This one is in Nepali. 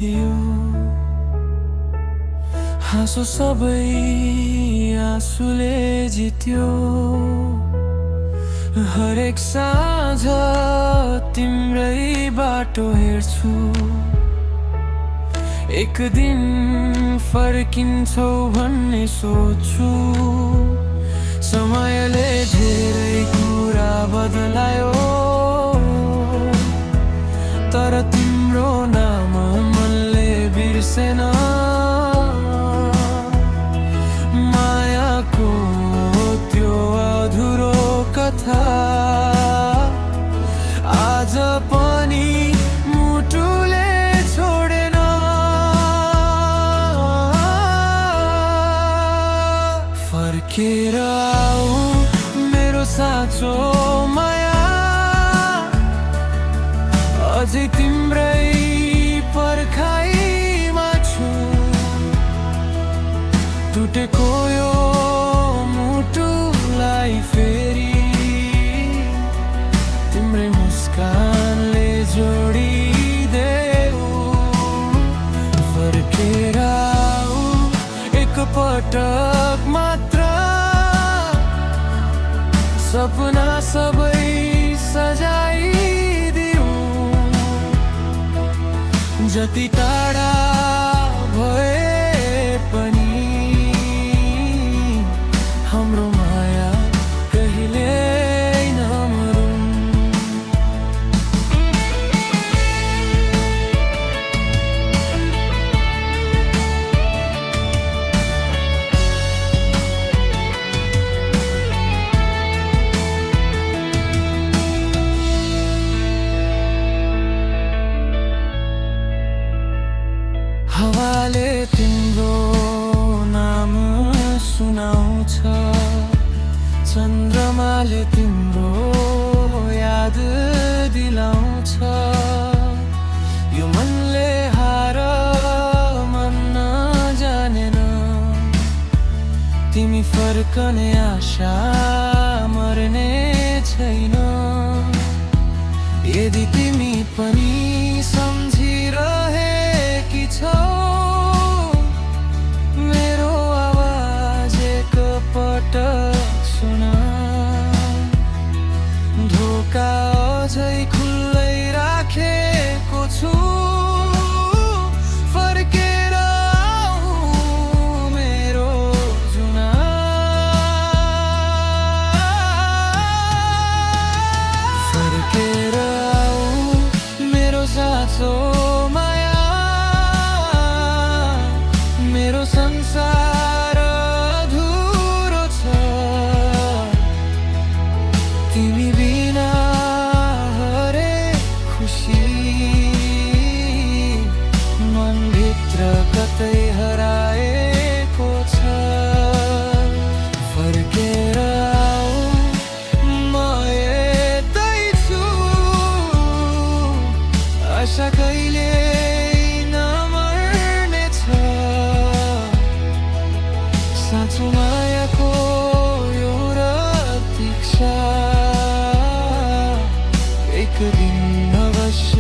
थियो। हाँसो सबै आँसुले जित्यो। हरेक साँझ तिम्रै बाटो हेर्छु। एक दिन फर्किन्छौ भन्ने सोच्छु। समयले धेरै कुरा बदलायो, तर तिम्रो नाम मनले बिर्सेन। मायाको त्यो अधुरो कथा आज पनि मुटुले छोडेन। फर्केर आऊ मेरो साँचो माया, अझै तिम्रै पर्खाइमा छु। टुटेको यो मुटुलाई फेरि तिम्रै मुस्कानले जोडिदेऊ। फर्केर आऊ एक पटक मात्र, सपना सबै सजाइदिऊ। जति टाढा भए पनि हाम्रो माया कहिल्यै नमरौँ। हावाले तिम्रो नाम सुनाउँछ, चन्द्रमाले तिम्रो याद दिलाउँछ। यो मनले हार मान्न जानेन, तिमी फर्कने आशा मर्ने छैन। यदि तिमी पनि सम्झिरहेकी छौ, मेरो आवाज एक पटक सुन। ढोका अझै खुल्लै राखेको छु। फर्केर आऊ मेरो जुना। फर्केर आऊ मेरो साँचो माया, मेरो संसार अधुरो छ। तिमी बिना हरेक खुसी मनभित्र कतै हराएको छ। फर्केर आऊ म यतै छु, आशा कहिले नमर्ने छ। साँचो मायाको यो प्रतीक्षा एक दिन अवश्य